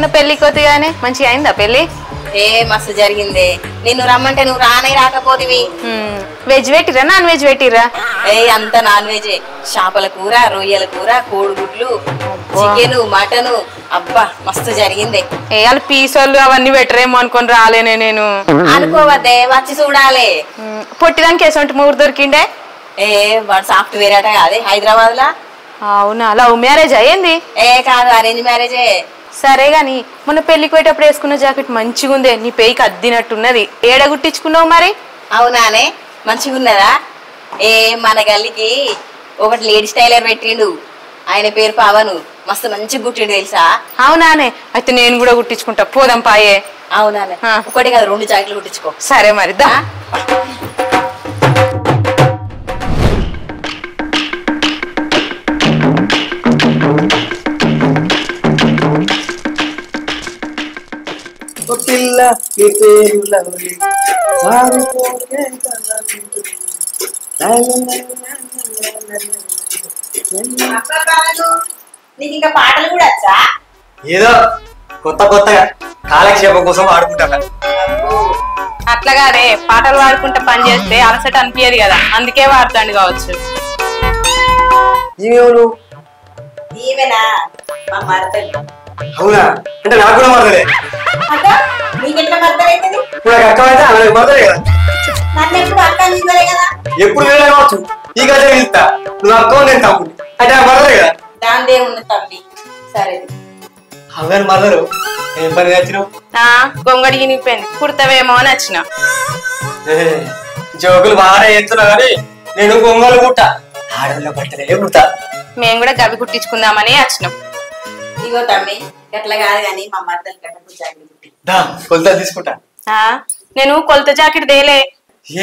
మొన్న పెళ్లికి కొద్దిగానే మంచిగా అయిందా పెళ్లి? ఏ మస్తు జరిగింది. నిన్ను రమ్మంటే నువ్వు రానే రాకపోతివి. వెజ్ పెట్టిరా నాన్ వెజ్ పెట్టిరా? అంత నాన్ వెజ్. చేపల కూర, రొయ్యల కూర, కోడిగుడ్లు, చికెన్, మటన్. అబ్బా మస్తు జరిగింది. వాళ్ళ పీసోళ్ళు అవన్నీ పెట్టరేమో అనుకొని రాలేనే నేను. అనుకోవద్దే, వచ్చి చూడాలి. పొట్టిదానికి ఎసంటి మూడు దొరికిండే? వాడు సాఫ్ట్వేర్ అట కాదే హైదరాబాద్ లా. అవునా? లవ్ మ్యారేజ్ అయ్యింది? కాదు, అరేంజ్ మ్యారేజే. సరే గాని మొన్న పెళ్లికి పోయేటప్పుడు వేసుకున్న జాకెట్ మంచిగా ఉందే, నీ పేయికి అద్దినట్టున్నది. ఏడ గుట్టించుకున్నావు మరి? అవునానే, మంచిగా ఉన్నదా? మన గల్లికి ఒకటి లేడీస్ టైలర్ పెట్టిండు. ఆయన పేరు పవను. మస్తు మంచి గుట్టిండు తెలుసా? అవునానే, అయితే నేను కూడా గుట్టించుకుంటా, పోదాం పాయే. అవునానే, ఒకటి కాదు 2 జాకెట్లు కుట్టించుకో. సరే మరి దా. నీకు ఇంకా పాటలు కూడా వచ్చా? ఏదో కొత్తగా కాలక్షేపం కోసం ఆడుకుంటా. అట్లాగానే పాటలు పాడుకుంటా పని చేస్తే అలసట అనిపించదు కదా, అందుకే వాడతాండి కావచ్చు. ఈమెనా మా మరదలు? అవునా? అంటే నాకు కూడా మరదలే. నీకెట్లా మరదలు అవుతుంది? ఇప్పుడు నాకు అక్కమైతే ఆమె మరదలే కదా. నన్ను ఎప్పుడు అక్క నిలవలే కదా. ఎప్పుడు వేరే కావచ్చు, ఈ గదే వెళ్తా. నువ్వు అక్క నేను తమ్ముడు అంటే నాకు మరదలే కదా. దాందే ఉంది తమ్మి. సరే అవే మరదలు. ఏం పని వచ్చినావు? గొంగడికి నింపింది, కుడతావేమో అని వచ్చిన. జోకులు బాగానే చేస్తున్నావు కానీ నేను గొంగలు కుట్టా, ఆడపిల్ల బట్టలే కుడతా. మేము కూడా గవి కుట్టించుకుందామని వచ్చినాం. ఇగో తమ్మి, ఎట్లా కాదు కానీ మా మరదలు దా కొలత తీసుకుంటా. నేను కొలత జాకెట్ దేలే.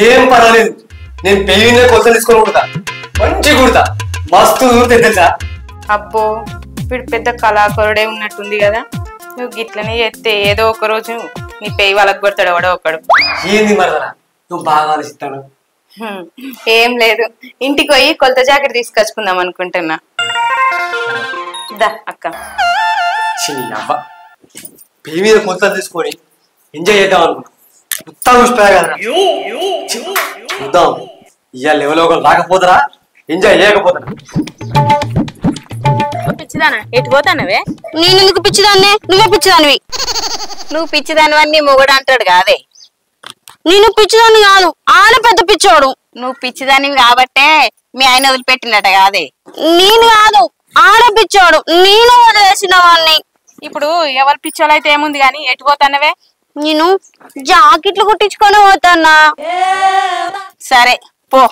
ఏం పర్వాలేదు, నేను పెయిన్ కొలత తీసుకొని కుడతా, మంచి కుడతా, మస్తు కుడితే తెలుసా. అబ్బో వీడు పెద్ద కళాకారుడే ఉన్నట్టుంది కదా. నువ్వు గిట్లనే చేస్తే ఏదో ఒక రోజు నీ పెయి వాళ్ళకి కొడతాడు ఎవడో ఒకడు. ఏంది మరదలా నువ్వు బాగా ఆలోచిస్తాను? ఏం లేదు, ఇంటికి పోయి కొలత జాకెట్ తీసుకొచ్చుకుందాం అనుకుంటున్నా. దా అక్క. అవ్వ పెయి మీద కొలత తీసుకొని ఎంజాయ్ చేద్దాం అనుకున్నా. మొత్తం చూసిపోయా కదా చూద్దాం. ఇవాళ లెవెల్ ఒకరు రాకపోతారా, ఎంజాయ్ చేయకపోతారా? పిచ్చిదానా ఎటు పోతానవే? నేను ఎందుకు పిచ్చిదాన్నే? నువ్వే పిచ్చిదానివి. నువ్వు పిచ్చిదానివన్నీ మొగడు అంటాడు కాదే. నేను పిచ్చిదాన్ని కాదు, ఆయన పెద్ద పిచ్చోడు. నువ్వు పిచ్చిదానివి కాబట్టే మీ ఆయన వదిలిపెట్టినట కాదే. నేను కాదు, ఆడ పిచ్చోడు, నేను వదిలేసిన వాడిని. ఇప్పుడు ఎవరు పిచ్చోళ్ళు అయితే ఏముంది గాని ఎటు పోతానవే? నేను జాకెట్లు కుట్టించుకొని పోతానా. సరే పో.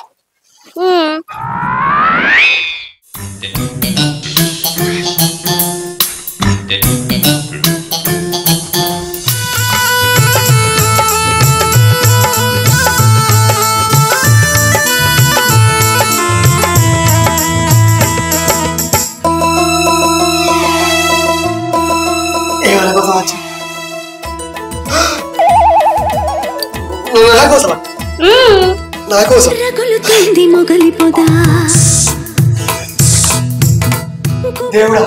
దేవుడా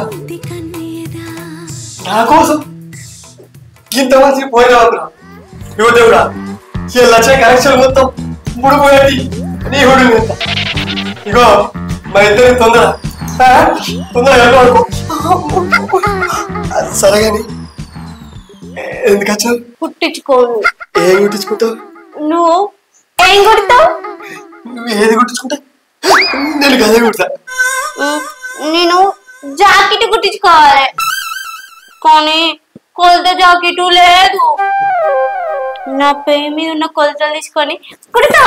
నా కోసం ఇంత మంచి పోయినా ఇగో దేవుడా, ఈ లక్ష కనెక్షన్ మొత్తం ముడిపోయేది నీ హుడు. ఇగో మా ఇద్దరి తొందరగా సరే గాని ఎందుకు వచ్చావు? కుట్టించుకోను. ఏం కుట్టించుకుంటావు? నువ్వు ఏం కుడతావు? నువ్వు ఏది కుట్టించుకుంటా? నేను గదే కుడతా. నేను జాకెట్ కుట్టించుకోవాలి కానీ కొలత జాకెట్ లేదు. నా పేరు మీద ఉన్న కొలతలు తీసుకొని కుడతా.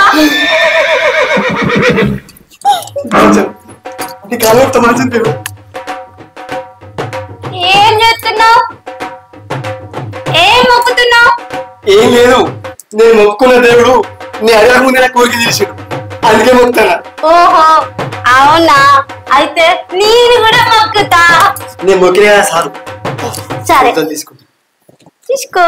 ఏం చేస్తున్నావు? ఏం మొక్కుతున్నావు? ఏం లేదు, నేను మొక్కుకున్న దేవుడు నీ అడగ ముందు నా కోరిక తీసాడు, అందుకే మొక్కుతానా. ఓహో అవునా, అయితే నేను కూడా మొక్కుతా. నేను మొక్కిన కదా సారు. సరే తీసుకుంటా. తీసుకో.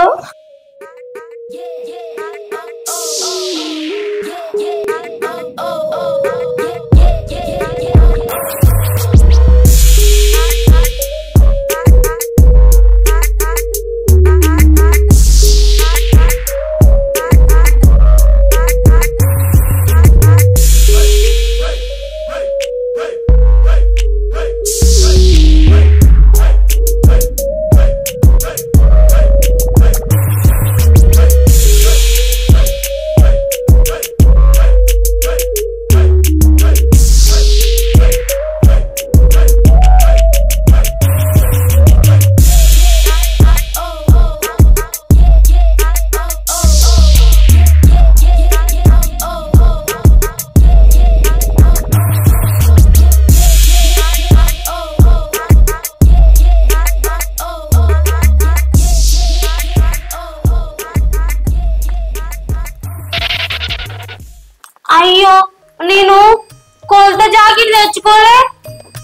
అయ్యో నేను కొత్త జాకెట్ తెచ్చుకోలే,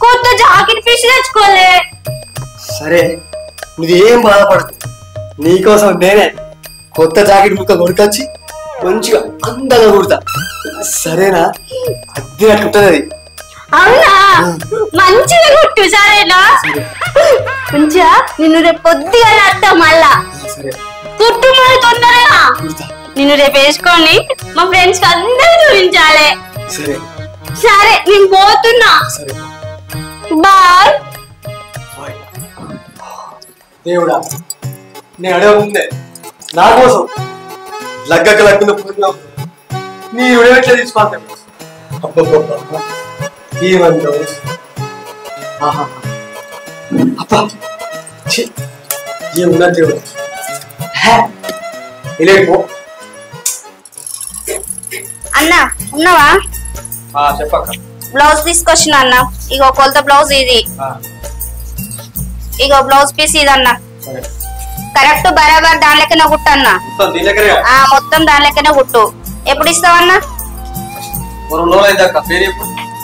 కొత్త జాకెట్ పీస్ తెచ్చుకోలే. సరే నువ్వేం బాధపడదు, నీకోసం నేనే కొత్త జాకెట్ ముక్క కొనుకొచ్చి మంచిగా అందంగా కుడతా. సరేనా? అద్దె అట్లుంటది అది. అవునా? మంచిగా కుట్టు సరేనా? మంచిగా నిన్ను రేపు పొద్దుగా అత్తా మళ్ళా కుట్టు మరి తొందరగా. నిన్ను రేపు వేసుకొని మా ఫ్రెండ్స్ కి అందరూ చూపించాలి. సరే నేను పోతున్నా. బాయ్. దేవుడా నేను అడగముందే నా కోసం లగ్గక లగ్గున పూర్ణ నీ ఉడవెట్లా తీసుకోవాలి. ఏమంటావు? అబ్బా ఏమున్నా దేవుడు ఇలేపో. అన్నా ఉన్నావా? చెప్పక్క. బ్లౌజ్ తీసుకొచ్చిన అన్న. ఇగో కొలత బ్లౌజ్ ఇది, ఇగో బ్లౌజ్ పీస్ ఇది అన్న. కరెక్ట్ బరాబర్ దాని లెక్కనే కుట్టు అన్న. మొత్తం దాని లెక్కనే కుట్టు. ఎప్పుడు ఇస్తావన్నా?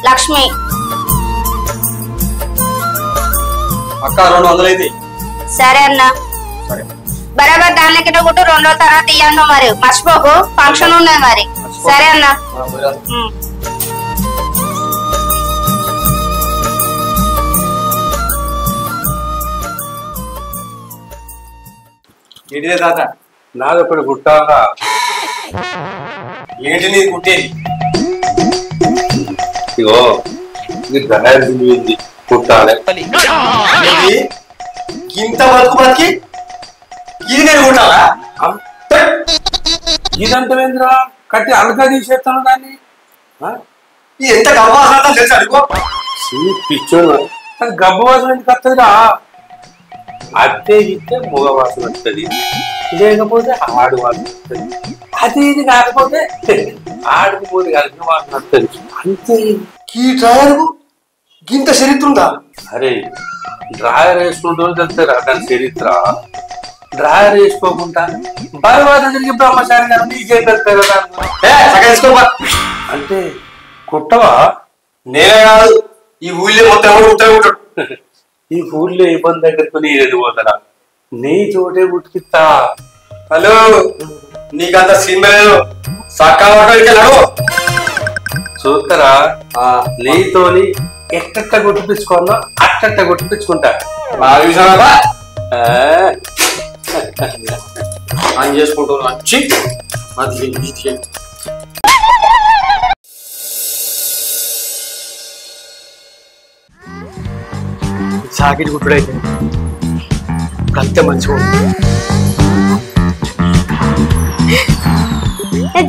లక్ష్మి. అక్క 200 సరే అన్న, బరాబర్ దాని లెక్కనే కుట్టు. 2 రోజుల తర్వాత ఇయ్యను మరి, మర్చిపోకు. ఫంక్షన్ ఉన్నది మరి. సరే అన్న. ఏంటిదే తాత? నాది ఒకటి కుట్టాలా? ఏంటి నీ కుట్టేది? ఇగో ఇది గణాది కుట్టాలి. ఇంత వరకు బతికి ఇది నేను కుట్టాలా? ఇదంతేంద్ర కట్టి అలగా తీసేస్తాను దాన్ని. ఎంత గవ్వాసన తెలుసు అనుకో. పిచ్చోడు గబ్బు వాసన ఎందుకు వస్తుందిరా? అత్తే ఇస్తే మూగ వాసన వస్తుంది, లేకపోతే ఆడు వాసన వస్తుంది. అది ఇది కాకపోతే ఆడికి మూడు కలిసిన వాసన వస్తుంది. అంతే. ఈ డ్రాయర్ ఇంత చరిత్ర ఉందా? అరే డ్రాయర్ వేసుకుంటూ తెలుస్తారా దాని చరిత్ర? డ్రాయర్ వేసుకోకుండా బర్వాత తిరిగి బ్రహ్మచారి గారు నీకే తెలుస్తారు కదా. అంటే కుట్టవా? నేనే కాదు, ఈ ఊళ్ళో మొత్తం ఉంటాడు. ఈ ఊళ్ళో ఇబ్బంది దగ్గరకు నీ ఎదు పోతారా? నీ చోటే ఉతికిస్తా. హలో, నీకంత సినిమా లేదు. చూస్తారా? నీతోని ఎట్టట్ట కొట్టిపించుకున్నా అట్టట్ట కొట్టిపించుకుంటా. అని చేసుకుంటాను వచ్చి జాకెట్ కుట్టుడైతే అంతే మంచిగా.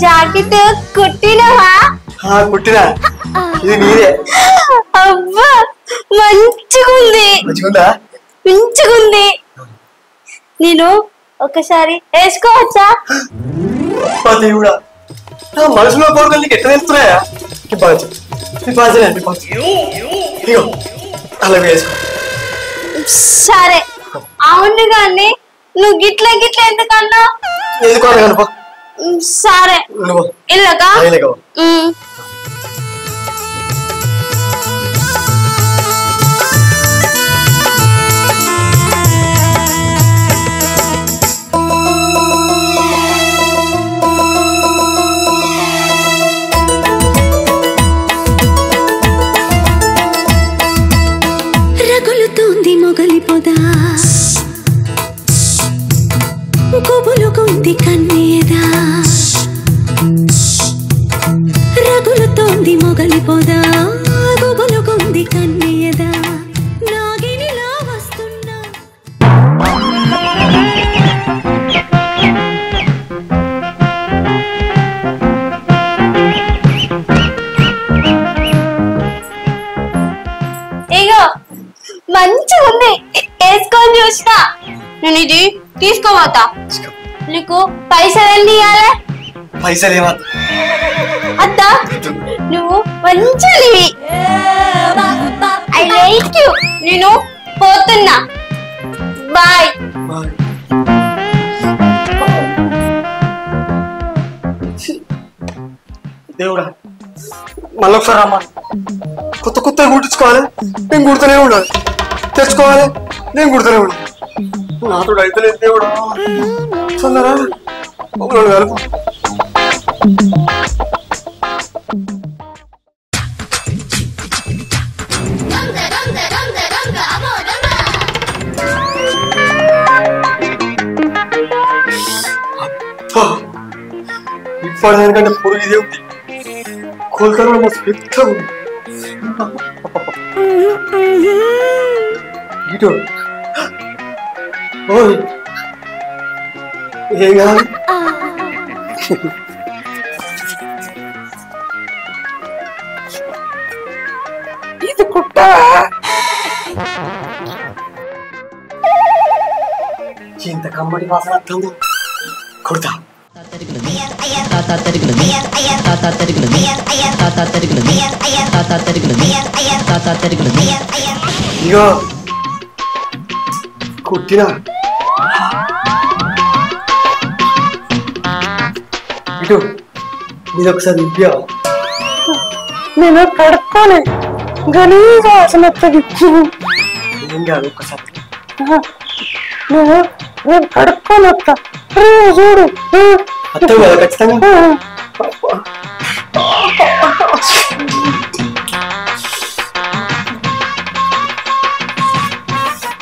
జాకెట్ కుట్టినవా? కుట్టినా. ఇది నీదే. అబ్బా మంచిగుంది. మంచిగుందా? మంచిగుంది. నేను ఒకసారి వేసుకోవచ్చా? దేవుడా, నా మనసులో కోరుకొని నీకు ఎట్లా తెలుస్తున్నాయా? అలా వేసుకో. సరే. అవును కానీ నువ్వు గిట్ల గిట్ల ఎందుకన్నా? ఎందుకు? సరే ఇల్లకా. రగులుతోంది మొగలి పొద, గుబులు గొంతి కన్నేదా. రగులుతోంది మొగలి పొద, గుబులు గొంతి కన్నేదా. నాగినిలా వస్తున్నా. ఇగో మంచిగా ఉంది, వేసుకొని చూసినా. నేను ఇది తీసుకోబోతా. నీకు పైసలు ఎన్ని ఇవ్వాలి? పైసలు ఏమద్దు అత్త, నువ్వు మంచివి. I like you. నేను పోతున్నా. బాయ్. దేవుడా మళ్ళీ ఒకసారి రమ్మా. కొత్త కొత్తగా కుట్టించుకోవాలి, నేను కుడుతూనే ఉండాలి. తెచ్చుకోవాలి, నేను కుడుతూనే ఉండాలి. నాతో అయితే లేదు దేవుడా. తొందరగా కలుపు. ఇప్పటిదానికంటే పొరుగు ఇదే ఉంది. కొలతలు కూడా మస్తు పెద్దగా ఉంది. ఇటు ఏం కాదు. ఇది కుట్ట ఇంత కమ్మడి వాసన వస్తుంది. కుడతా ఇగో కుట్టినా ఇటు ఇది ఒకసారి ఇవ్వా. నేను కడుక్కోలే గలీజ్ వాసన వస్తుంది. ఏం కాదు ఒకసారి నేను కడుక్కొని వస్తా. చూడు అత్తవు కదా ఖచ్చితంగా.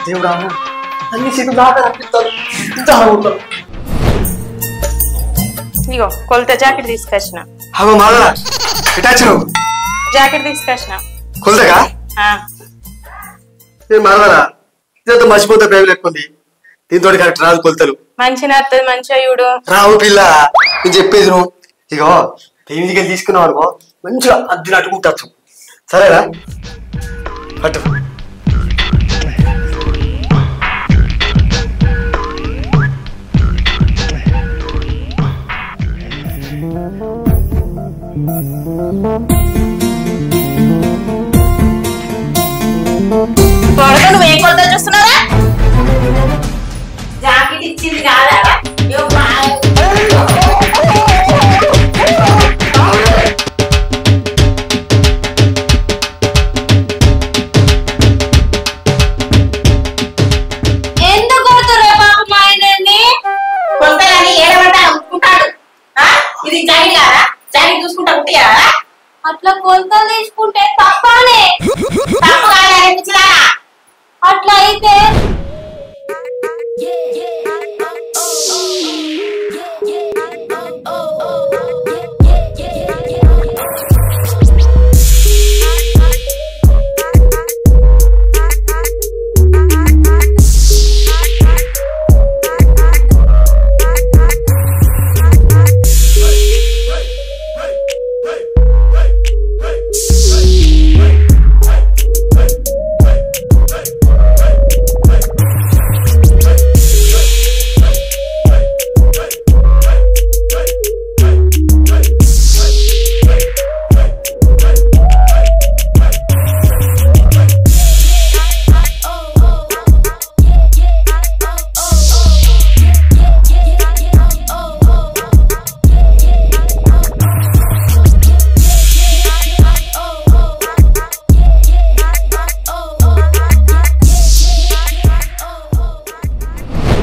దేవుడా అన్ని సీట్లు దాకా రప్పిస్తాను. ఇంత ఉంటాను. ఇగో కొలత జాకెట్ తీసుకొచ్చిన. అవ మళ్ళా ఇటాచు జాకెట్ తీసుకొచ్చిన. కొలతగా నేను మళ్ళా ఇదంతా మర్చిపోతే ప్రేమ లేకుంది. దీంతో కరెక్ట్ రాదు కొలతలు. మంచిగా వస్తుంది, మంచిగా చూడు. రావు పిల్ల నేను చెప్పేది నువ్వు. ఇగో పెయిన్కి తీసుకున్నావు అనుకో మంచిగా అద్దె అట్టుకుంటచ్చు. సరేనా అటు నువ్వు ఏం కొలతలు చూస్తున్నారా? జాకెట్ ఇచ్చింది కాదా? ఎందుకు కొడుతుర్రా బాబు మా ఆయనని? కొలతలని ఏడమంటా ఉంటాడు. ఇది జాకెట్ కాదా? జాకెట్ చూసుకుంటా ఉంటాయా? అట్లా కొలతలు తీసుకుంటే తప్పనే. తప్పు కాదా? అట్లా అయితే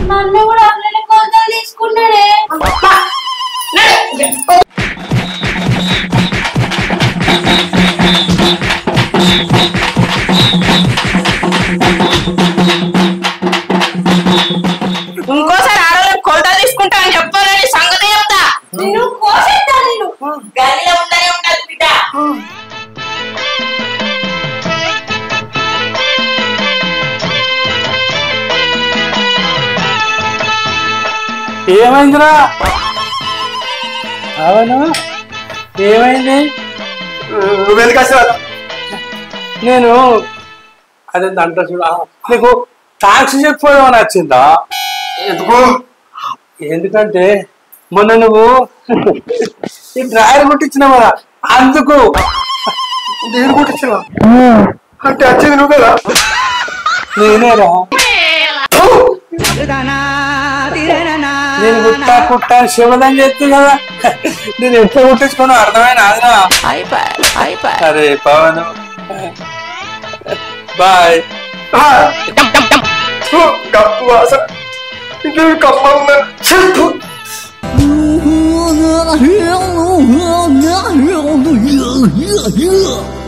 నన్ను కూడా అట్లనే కొలతలు తీసుకున్నాడే. ఇంకోసారి ఆడవాళ్ళకి కొలతలు తీసుకుంటా అని చెప్పాలని సంగతి చెప్తా. నేను కోసేస్తా. నేను గల్లీలో ఉండనే ఉండాలి బిడ్డ. ఏమైందిరా? అవును ఏమైంది? నువ్వెందుకు వచ్చావు? నేను అదే అంట చూడ నీకు థ్యాంక్స్ చెప్పిపోదామని వచ్చిందా? ఎందుకు? ఎందుకంటే మొన్న నువ్వు ఈ డ్రాయర్ కుట్టించినావు కదా అందుకు. నేను కుట్టించావా? అంటే వచ్చేది నువ్వేరా? నేనేరా? నేను కుట్టా కుట్టా శివదం చేస్తుంది కదా నేను ఎట్లా కుట్టించుకున్నా అర్థమైన ఆదిరా అరే పవన్ బాయ్ కప్పు వాసన కప్ప Yeah.